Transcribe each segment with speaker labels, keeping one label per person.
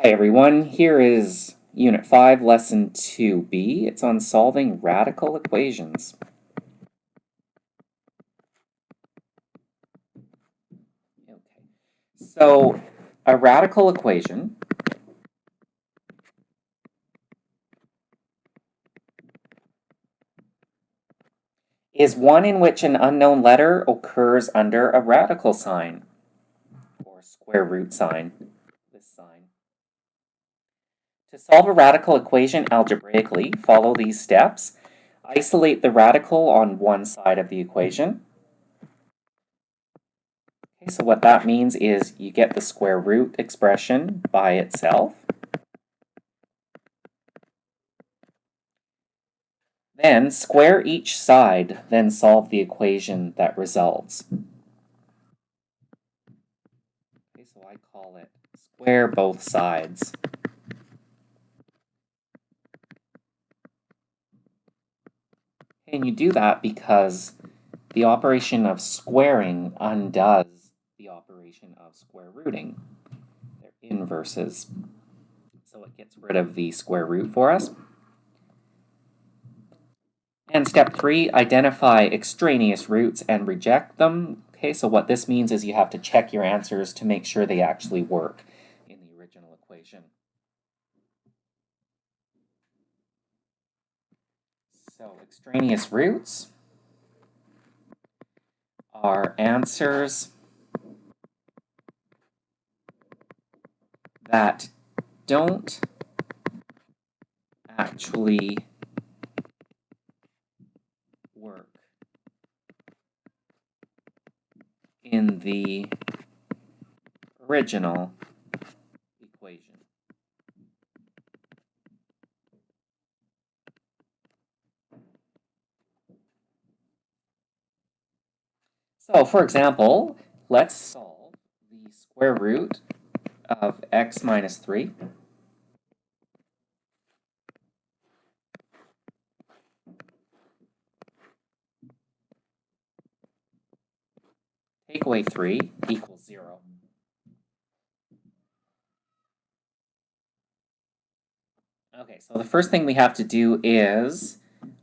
Speaker 1: Hi everyone, here is Unit 5, Lesson 2B. It's on solving radical equations. Okay. So, a radical equation is one in which an unknown letter occurs under a radical sign, or square root sign, this sign. To solve a radical equation algebraically, follow these steps. Isolate the radical on one side of the equation. Okay, so what that means is you get the square root expression by itself. Then square each side, then solve the equation that results. Okay, so I call it square both sides. And you do that because the operation of squaring undoes the operation of square rooting. They're inverses. So it gets rid of the square root for us. And step 3, identify extraneous roots and reject them. Okay, so what this means is you have to check your answers to make sure they actually work in the original equation. So extraneous roots are answers that don't actually work in the original equation. So for example, let's solve the square root of x minus 3. Take away 3 equals 0. Okay, so the first thing we have to do is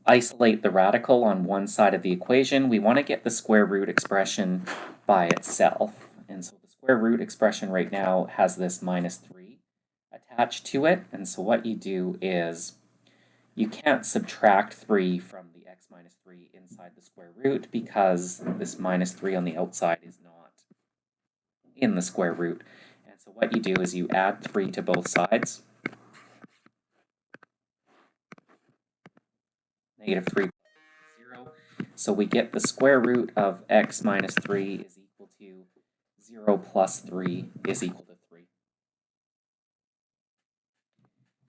Speaker 1: isolate the radical on one side of the equation. We want to get the square root expression by itself. And so the square root expression right now has this minus 3 attached to it. And so what you do is you can't subtract 3 from the x minus 3 inside the square root because this minus 3 on the outside is not in the square root. And so what you do is you add 3 to both sides. Negative 3 plus 0. So we get the square root of x minus 3 is equal to 0 plus 3 is equal to 3.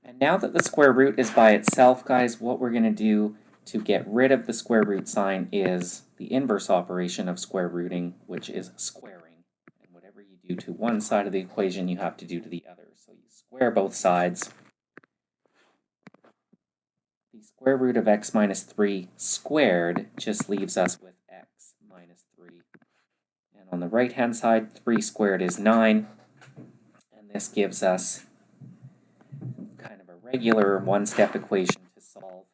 Speaker 1: And now that the square root is by itself, guys, what we're going to do to get rid of the square root sign is the inverse operation of square rooting, which is squaring. And whatever you do to one side of the equation, you have to do to the other. So you square both sides. The square root of x minus 3 squared just leaves us with x minus 3. And on the right-hand side, 3 squared is 9. And this gives us kind of a regular one-step equation to solve.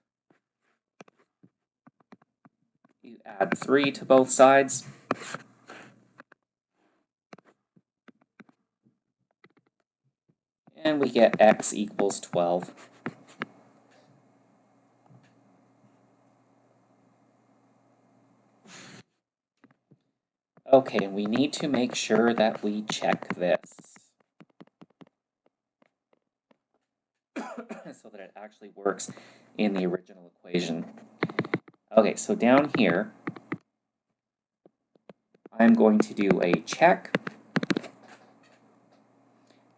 Speaker 1: You add 3 to both sides. And we get x equals 12. Okay, we need to make sure that we check this so that it actually works in the original equation. Okay, so down here, I'm going to do a check.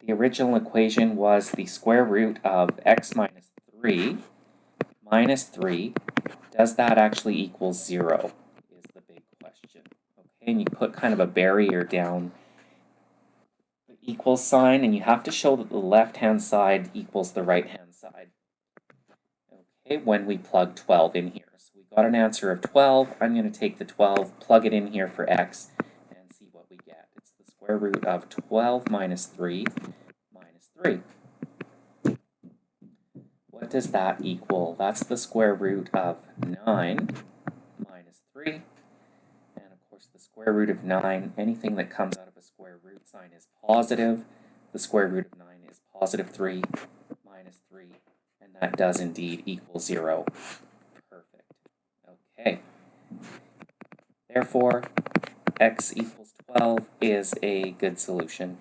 Speaker 1: The original equation was the square root of x minus 3 minus 3. Does that actually equal 0 is the big question. Okay, and you put kind of a barrier down the equal sign, and you have to show that the left-hand side equals the right-hand side. Okay, when we plug 12 in here. So we got an answer of 12. I'm going to take the 12, plug it in here for x, and see what we get. It's the square root of 12 minus 3 minus 3. does that equal? That's the square root of 9 minus 3. And of course, the square root of 9, anything that comes out of a square root sign is positive. The square root of 9 is positive 3 minus 3. And that does indeed equal 0. Perfect. Okay. Therefore, x equals 12 is a good solution.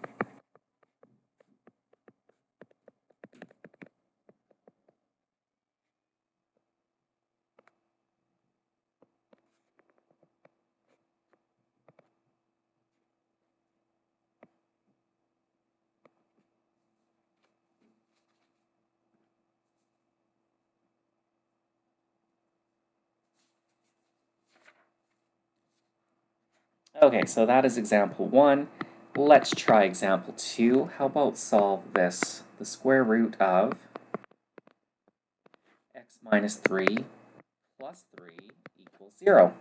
Speaker 1: Okay, so that is example 1. Let's try example 2. How about solve this? The square root of x minus 3 plus 3 equals 0.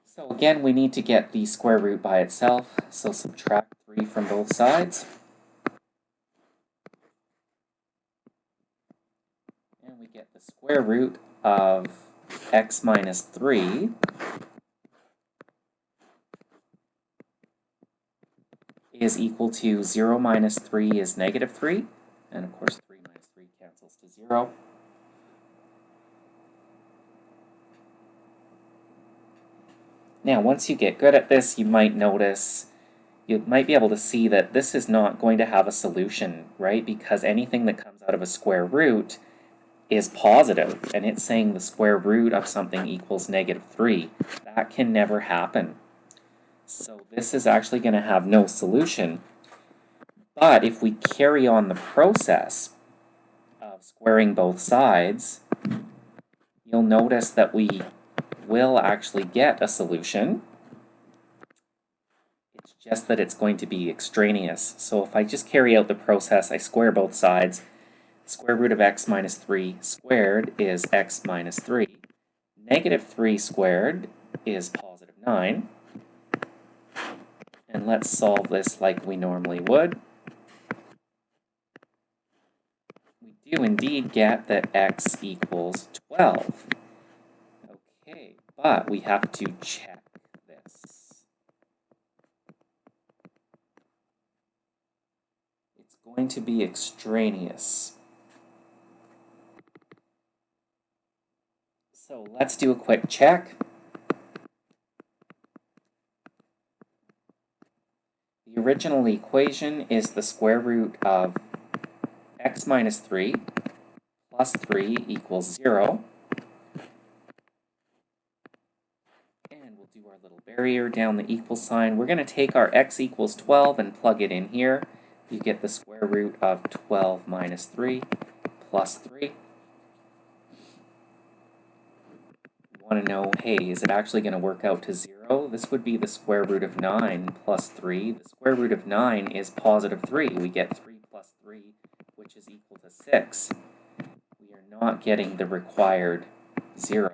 Speaker 1: So again, we need to get the square root by itself. So subtract 3 from both sides. And we get the square root of x minus 3 is equal to 0 minus 3 is negative 3. And of course, 3 minus 3 cancels to 0. Now, once you get good at this, you might be able to see that this is not going to have a solution, right? Because anything that comes out of a square root is positive, and it's saying the square root of something equals negative 3. That can never happen. So this is actually going to have no solution. But if we carry on the process of squaring both sides, you'll notice that we will actually get a solution. It's just that it's going to be extraneous. So if I just carry out the process, I square both sides. The square root of x minus 3 squared is x minus 3. Negative 3 squared is positive 9. And let's solve this like we normally would. We do indeed get that x equals 12. Okay, but we have to check this. It's going to be extraneous. So let's do a quick check. The original equation is the square root of x minus 3 plus 3 equals 0. And we'll do our little barrier down the equal sign. We're going to take our x equals 12 and plug it in here. You get the square root of 12 minus 3 plus 3. Want to know, hey, is it actually going to work out to 0? This would be the square root of 9 plus 3. The square root of 9 is positive 3. We get 3 plus 3, which is equal to 6. We are not getting the required 0.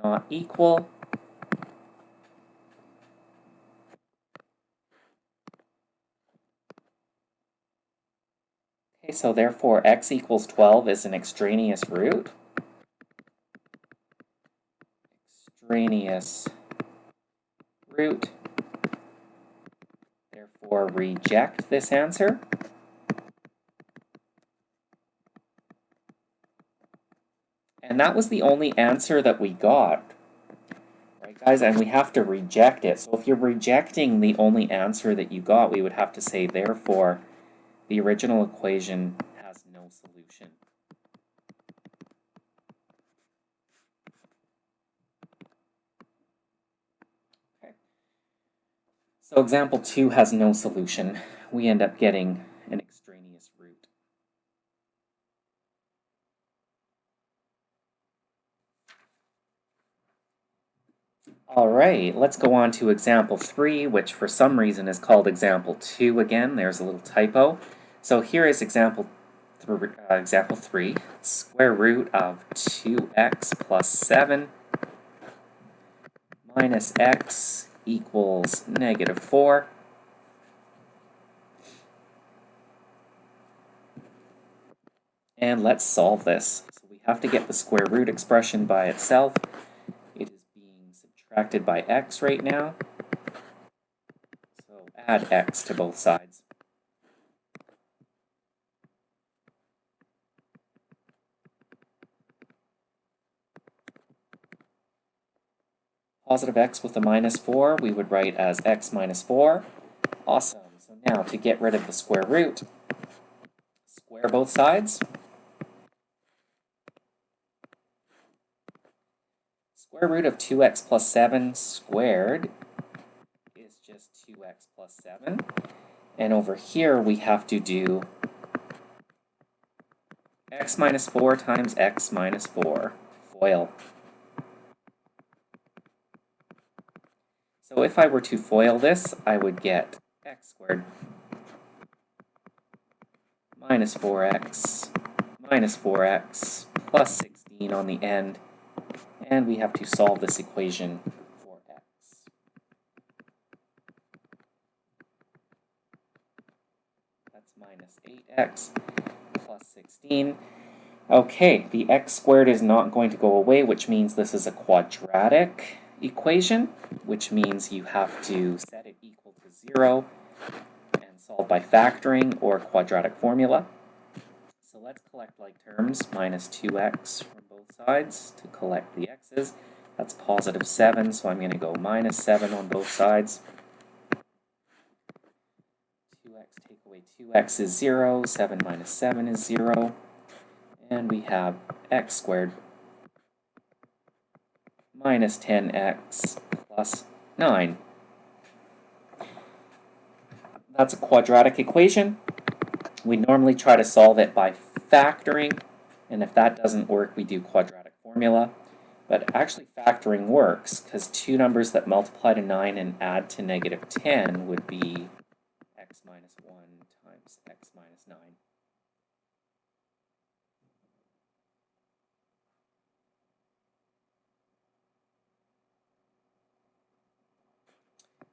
Speaker 1: Not equal. Okay, so therefore x equals 12 is an extraneous root. Extraneous root. Therefore reject this answer. And that was the only answer that we got. Right, guys? And we have to reject it. So if you're rejecting the only answer that you got, we would have to say, therefore, the original equation has no solution. Okay. So example 2 has no solution. We end up getting an extraneous root. All right, let's go on to example 3, which for some reason is called example 2 again. There's a little typo. So here is example 3, square root of 2x plus 7 minus x equals negative 4. And let's solve this. So we have to get the square root expression by itself. It is being subtracted by x right now. So add x to both sides. Positive x with a minus 4, we would write as x minus 4. Awesome. So now to get rid of the square root, square both sides. Square root of 2x plus 7 squared is just 2x plus 7. And over here we have to do x minus 4 times x minus 4, FOIL. So if I were to FOIL this, I would get x squared minus 4x minus 4x plus 16 on the end. And we have to solve this equation for x. That's minus 8x plus 16. Okay, the x squared is not going to go away, which means this is a quadratic equation, which means you have to set it equal to 0 and solve by factoring or quadratic formula. So let's collect like terms, minus 2x from both sides to collect the x's. That's positive 7, so I'm going to go minus 7 on both sides. 2x take away 2x is 0, 7 minus 7 is 0, and we have x squared minus 10x plus 9. That's a quadratic equation. We normally try to solve it by factoring, and if that doesn't work, we do quadratic formula. But actually factoring works, because two numbers that multiply to 9 and add to negative 10 would be x minus 1 times x minus 9.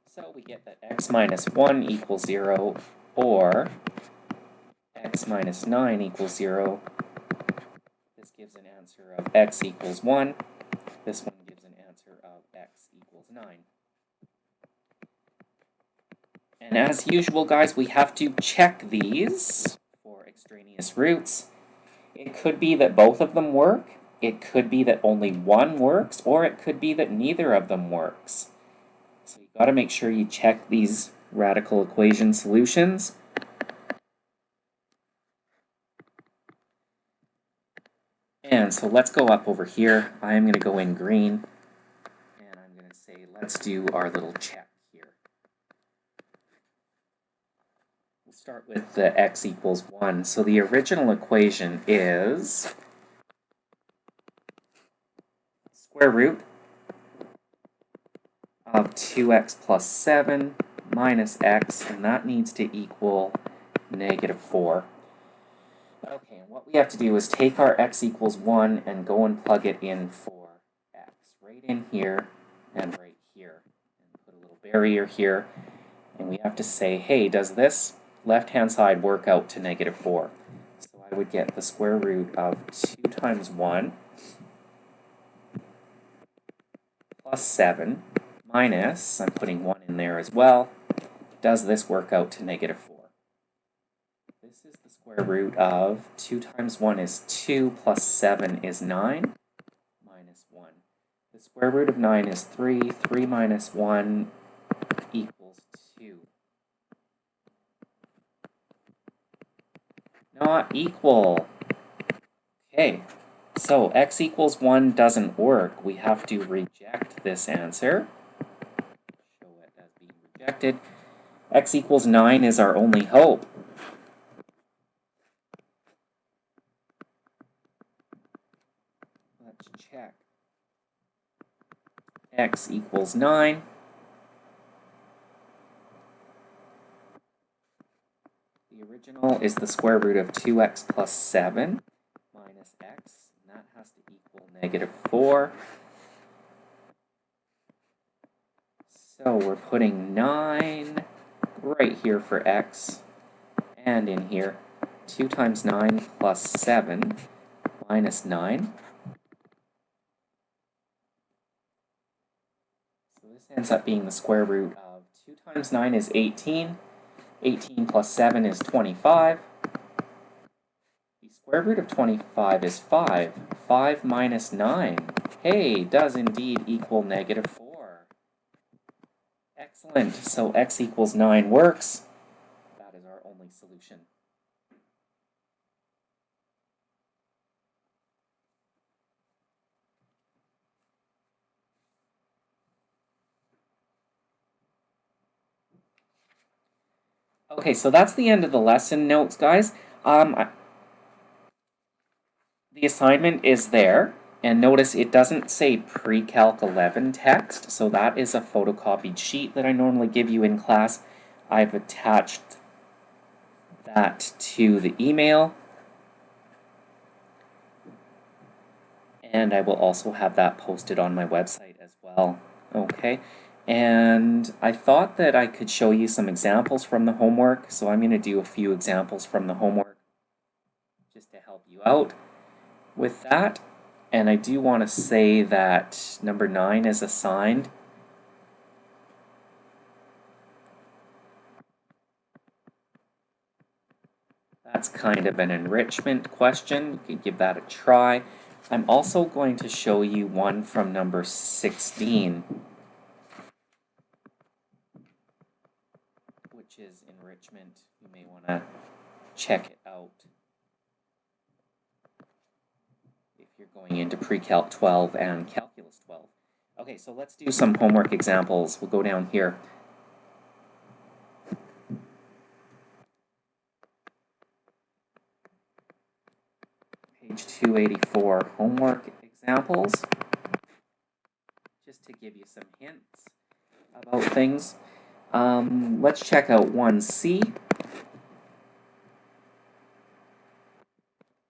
Speaker 1: So we get that x minus 1 equals 0, or x minus 9 equals 0. This gives an answer of x equals 1. This one gives an answer of x equals 9. And as usual, guys, we have to check these for extraneous roots. It could be that both of them work. It could be that only one works, or it could be that neither of them works. So you got to make sure you check these radical equation solutions. And so let's go up over here. I'm going to go in green, and I'm going to say, let's do our little check here. We'll start with the x equals 1. So the original equation is square root of 2x plus 7 minus x, and that needs to equal negative 4. Okay, and what we have to do is take our x equals 1 and go and plug it in for x. Right in here and right here. And put a little barrier here. And we have to say, hey, does this left-hand side work out to negative 4? So I would get the square root of 2 times 1 plus 7 minus, I'm putting 1 in there as well, does this work out to negative 4? This is the square root of 2 times 1 is 2 plus 7 is 9 minus 1. The square root of 9 is 3. 3 minus 1 equals 2. Not equal. Okay, so x equals 1 doesn't work. We have to reject this answer. Show it as being rejected. X equals 9 is our only hope. Let's check. X equals 9. The original is the square root of 2x plus 7 minus x, and that has to equal negative 4. So we're putting 9 right here for x, and in here, 2 times 9 plus 7 minus 9. So this ends up being the square root of 2 times 9 is 18. 18 plus 7 is 25. The square root of 25 is 5. 5 minus 9, hey, does indeed equal negative 4. Excellent. So x equals 9 works. That is our only solution. Okay, so that's the end of the lesson notes, guys. The assignment is there, and notice it doesn't say pre-calc 11 text, so that is a photocopied sheet that I normally give you in class. I've attached that to the email, and I will also have that posted on my website as well. Okay, and I thought that I could show you some examples from the homework, so I'm going to do a few examples from the homework just to help you out with that. And I do want to say that number 9 is assigned. That's kind of an enrichment question. You could give that a try. I'm also going to show you one from number 16, which is enrichment. You may want to check it out if you're going into pre-calc 12 and calculus 12. Okay, so let's do some homework examples. We'll go down here. Page 284, homework examples, just to give you some hints about things. Let's check out 1C.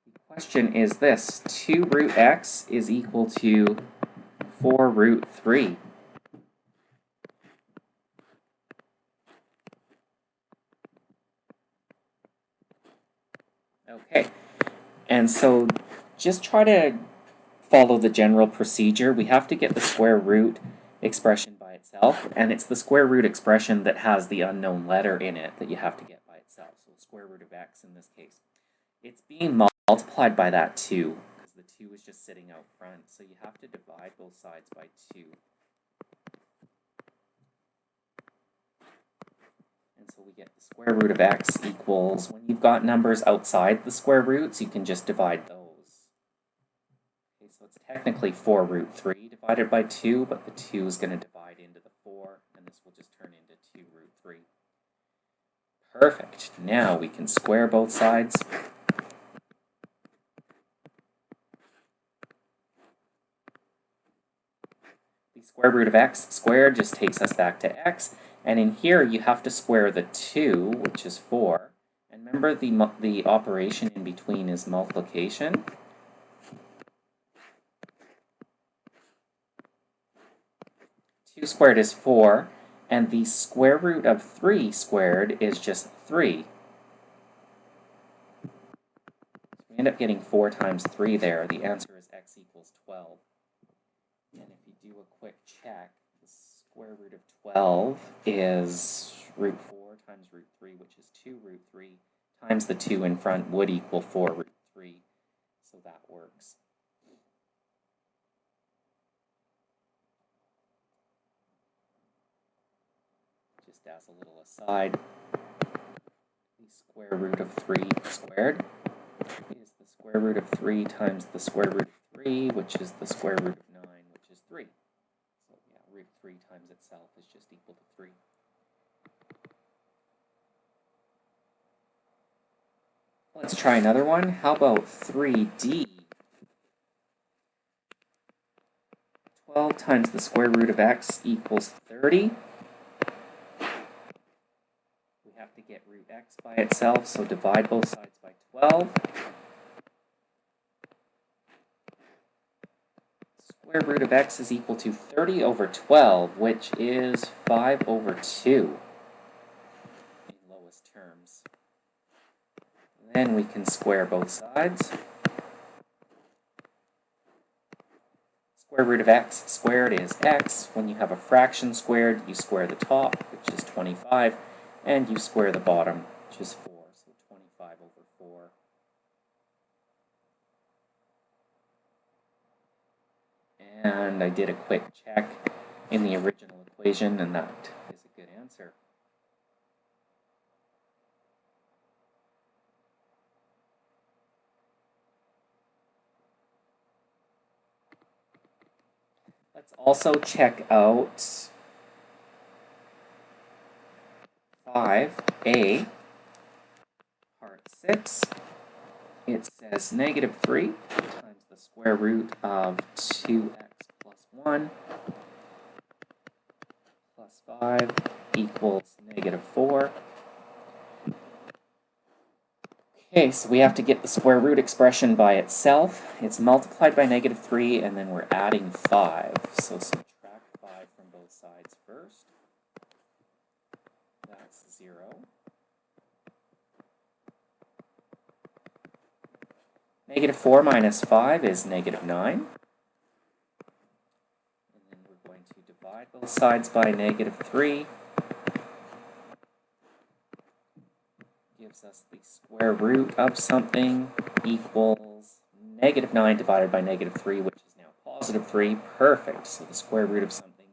Speaker 1: The question is this: 2 root x is equal to 4 root 3. Okay, and so just try to follow the general procedure. We have to get the square root expression by itself, and it's the square root expression that has the unknown letter in it that you have to get by itself. So the square root of x in this case. It's being multiplied by that 2, because the 2 is just sitting out front. So you have to divide both sides by 2. And so we get the square root of x equals, when you've got numbers outside the square roots, you can just divide those. Okay, so it's technically 4 root 3 divided by 2, but the 2 is going to divide into the 4, and this will just turn into 2 root 3. Perfect. Now we can square both sides. The square root of x squared just takes us back to x. And in here, you have to square the 2, which is 4. And remember, the operation in between is multiplication. Two squared is 4, and the square root of 3 squared is just 3. So we end up getting 4 times 3 there. The answer is x equals 12. And if you do a quick check, the square root of 12 is root 4 times root 3, which is 2 root 3, times the 2 in front would equal 4 root 3. So that works. Just as a little aside, the square root of 3 squared is the square root of 3 times the square root of 3, which is the square root of 9, which is 3. So yeah, root 3 times itself is just equal to 3. Let's try another one. How about 3D? 12 times the square root of x equals 30. We have to get root x by itself, so divide both sides by 12. Square root of x is equal to 30 over 12, which is 5 over 2 in lowest terms. Then we can square both sides. Square root of x squared is x. When you have a fraction squared, you square the top, which is 25, and you square the bottom, which is 4, so 25 over 4. And I did a quick check in the original equation, and that is a good answer. Let's also check out 5a, part 6. It says negative 3 times the square root of 2x plus 1 plus 5 equals negative 4. Okay, so we have to get the square root expression by itself. It's multiplied by negative 3, and then we're adding 5. So subtract 5 from both sides first. That's 0. Negative 4 minus 5 is negative 9. And then we're going to divide both sides by negative 3. Gives us the square root of something equals negative 9 divided by negative 3, which is now positive 3. Perfect. So the square root of something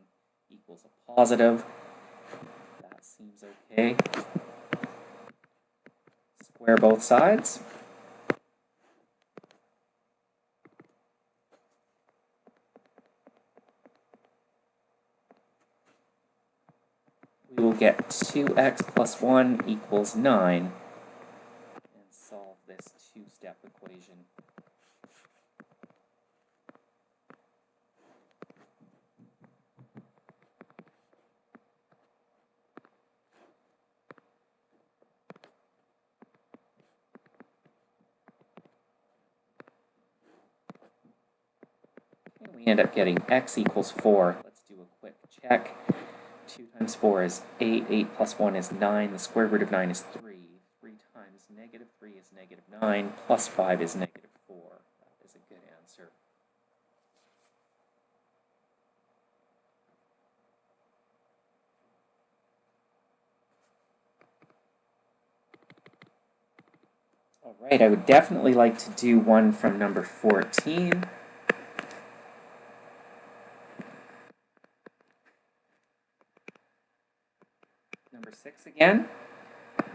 Speaker 1: equals a positive. That seems okay. Square both sides. We will get 2x plus 1 equals 9 and solve this two-step equation. And we end up getting x equals 4. Let's do a quick check. 2 times 4 is 8. 8 plus 1 is 9. The square root of 9 is 3. 3 times negative 3 is negative 9. Plus 5 is negative 4. That is a good answer. All right, I would definitely like to do one from number 14. Number 6 again.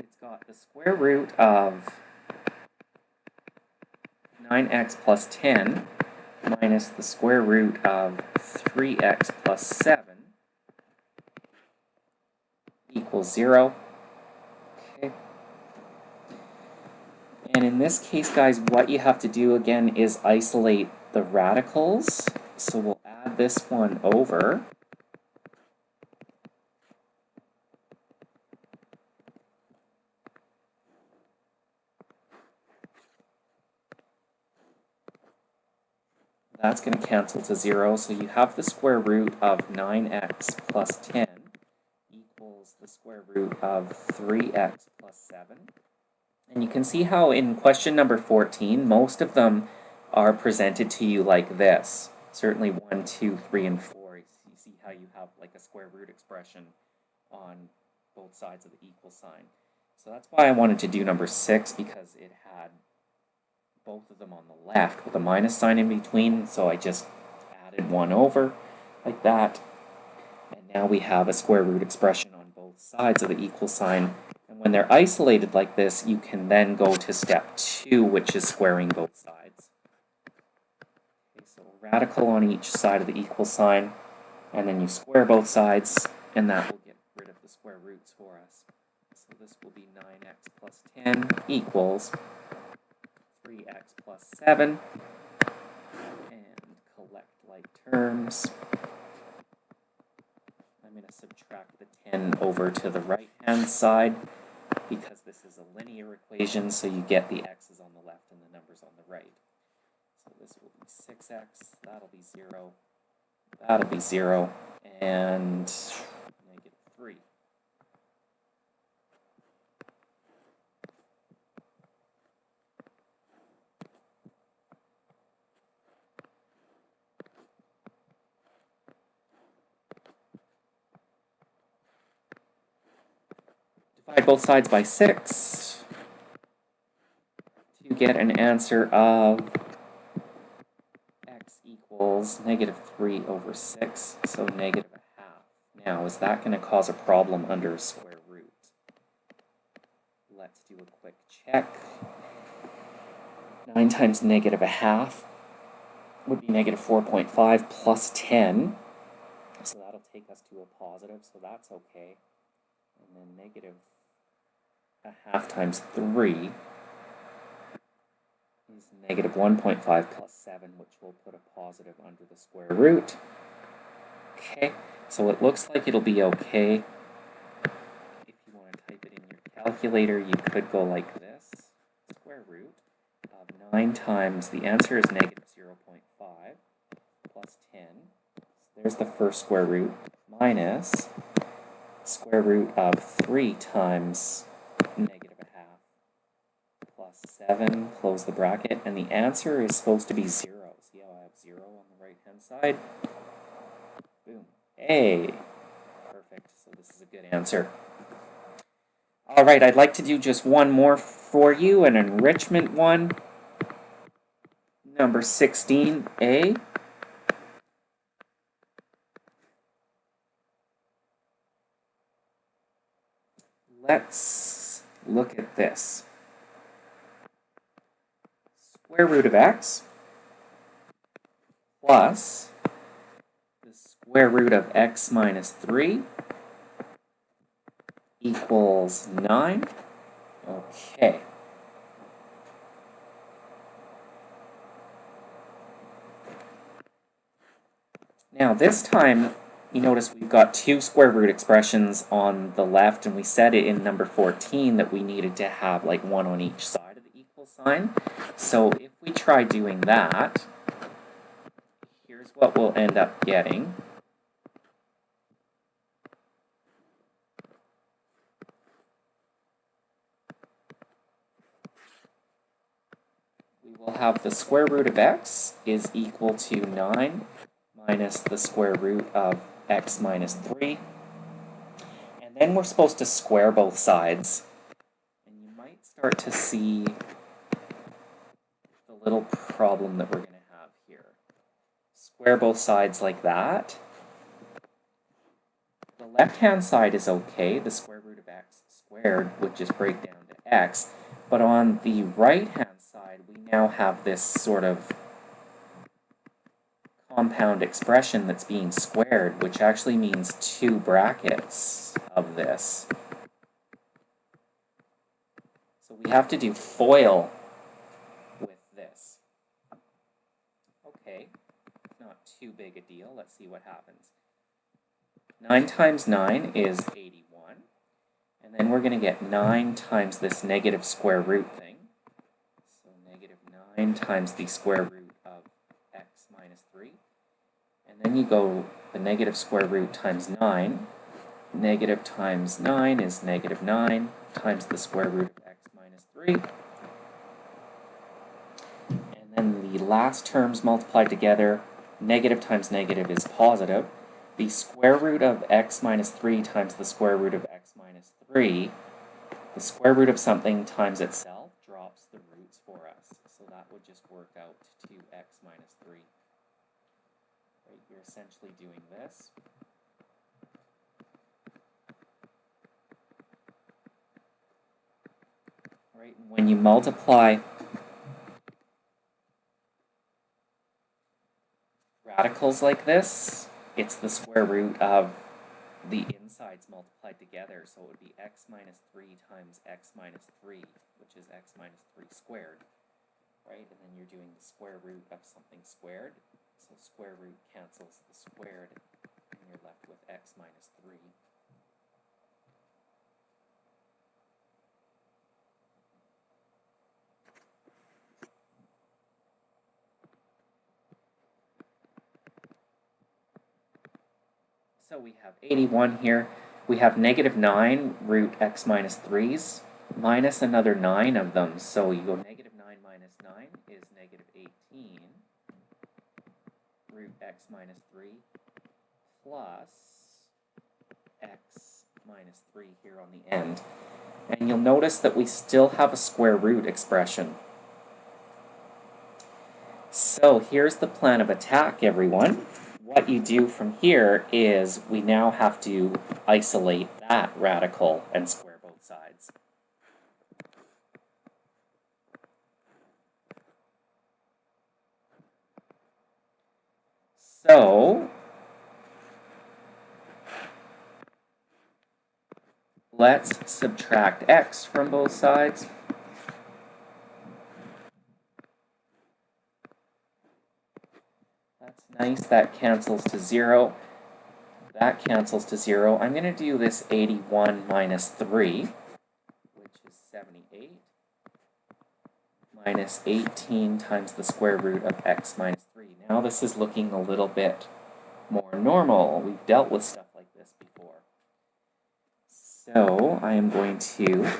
Speaker 1: It's got the square root of 9x plus 10 minus the square root of 3x plus 7 equals 0. Okay. And in this case, guys, what you have to do again is isolate the radicals. So we'll add this one over. That's going to cancel to 0, so you have the square root of 9x plus 10 equals the square root of 3x plus 7. And you can see how in question number 14, most of them are presented to you like this. Certainly 1, 2, 3, and 4. You see how you have like a square root expression on both sides of the equal sign. So that's why I wanted to do number 6, because it had both of them on the left with a minus sign in between, so I just added 1 over like that, and now we have a square root expression on both sides of the equal sign. And when they're isolated like this, you can then go to step 2, which is squaring both sides. Okay, so radical on each side of the equal sign, and then you square both sides, and that will get rid of the square roots for us. So this will be 9x plus 10 equals 3x plus 7, and collect like terms. I'm going to subtract the 10 over to the right-hand side because this is a linear equation, so you get the x's on the left and the numbers on the right. So this will be 6x, that'll be 0, That'll be 0 and -3. Divide both sides by 6 to get an answer of x equals -3/6, so -1/2. Now, is that going to cause a problem under square root? Let's do a quick check. 9 times -1/2 would be -4.5 plus 10. So that'll take us to a positive, so that's okay. And then -1/2 times 3 is -1.5 plus 7, which will put a positive under the square root. Okay, so it looks like it'll be okay. If you want to type it in your calculator, you could go like this. Square root of 9 times, the answer is -0.5 plus 10. So there's the first square root, minus square root of 3 times -1/2 plus 7, close the bracket, and the answer is supposed to be 0. See how I have 0 on the right-hand side? Boom. Hey! Perfect. So this is a good answer. All right, I'd like to do just one more for you, an enrichment one. Number 16A. Let's look at this. Square root of x plus the square root of x minus 3 equals 9. Okay. Now this time, you notice we've got two square root expressions on the left, and we said it in number 14 that we needed to have like one on each side of the equal sign. So if we try doing that, here's what we'll end up getting. We will have the square root of x is equal to 9 minus the square root of x minus 3. And then we're supposed to square both sides. And you might start to see the little problem that we're going to have here. Square both sides like that. The left-hand side is okay. The square root of x squared would just break down to x. But on the right-hand side, we now have this sort of compound expression that's being squared, which actually means two brackets of this. So we have to do FOIL with this. Okay, not too big a deal. Let's see what happens. 9 times 9 is 81. And then we're going to get 9 times this negative square root thing. So negative 9 times the square root of x minus 3. And then you go the negative square root times 9. Negative times 9 is negative 9 times the square root of x minus 3. And then the last terms multiplied together, negative times negative is positive. The square root of x minus 3 times the square root of x minus 3, the square root of something times itself drops the roots for us. So that would just work out to x minus 3. Right, you're essentially doing this. Right, and when you multiply radicals like this, it's the square root of the insides multiplied together, so it would be x minus 3 times x minus 3, which is x minus 3 squared, right? And then you're doing the square root of something squared, so square root cancels the squared, and you're left with x minus 3. So we have 81 here. We have negative 9 root x minus 3's minus another 9 of them. So you go negative 9 minus 9 is negative 18 root x minus 3 plus x minus 3 here on the end. And you'll notice that we still have a square root expression. So here's the plan of attack, everyone. What you do from here is we now have to isolate that radical and square both sides. So let's subtract x from both sides. That's nice. That cancels to 0. That cancels to 0. I'm going to do this 81 minus 3, which is 78, minus 18 times the square root of x minus 3. Now this is looking a little bit more normal. We've dealt with stuff like this before. So I am going to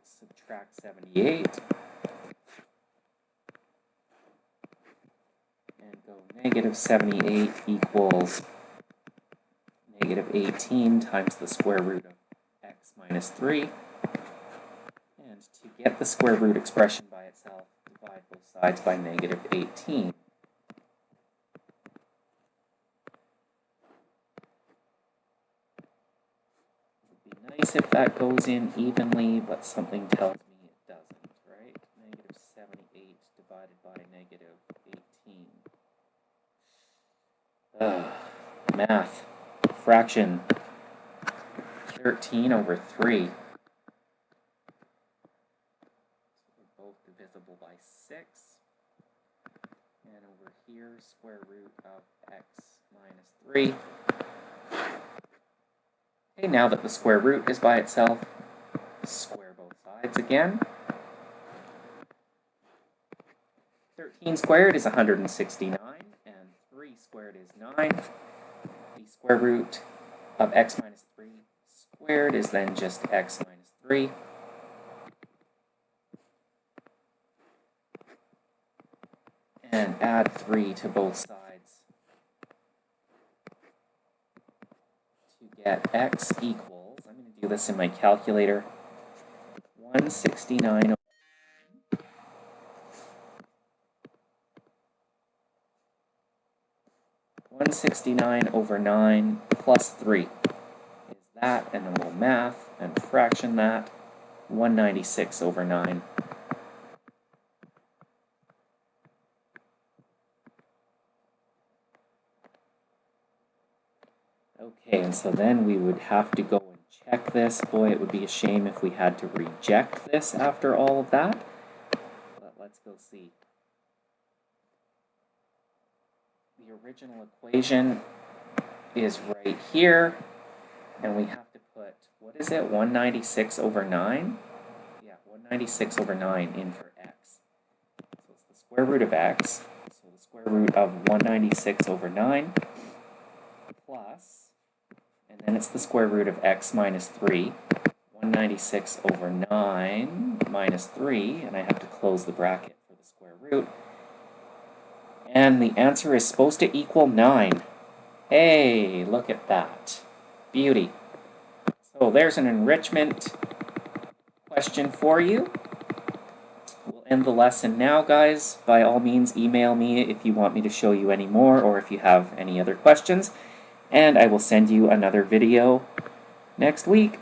Speaker 1: subtract 78 and go negative 78 equals negative 18 times the square root of x minus 3. And to get the square root expression by itself, divide both sides by negative 18. Nice if that goes in evenly, but something tells me it doesn't, right? Negative 78 divided by negative 18. Math. Fraction. 13 over 3. So they're both divisible by 6. And over here, square root of x minus 3. Okay, now that the square root is by itself, square both sides again. 13 squared is 169, and 3 squared is 9. The square root of x minus 3 squared is then just x minus 3. And add 3 to both sides to get x equals, I'm going to do this in my calculator, 169 over 9 plus 3 is that, and then we'll math and fraction that, 196 over 9. Okay, and so then we would have to go and check this. Boy, it would be a shame if we had to reject this after all of that. But let's go see. The original equation is right here, and we have to put, what is it, 196 over 9? Yeah, 196 over 9 in for x. So it's the square root of x, so the square root of 196 over 9 plus, and then it's the square root of x minus 3, 196 over 9 minus 3, and I have to close the bracket for the square root. And the answer is supposed to equal 9. Hey, look at that. Beauty. So there's an enrichment question for you. We'll end the lesson now, guys. By all means, email me if you want me to show you any more or if you have any other questions. And I will send you another video next week.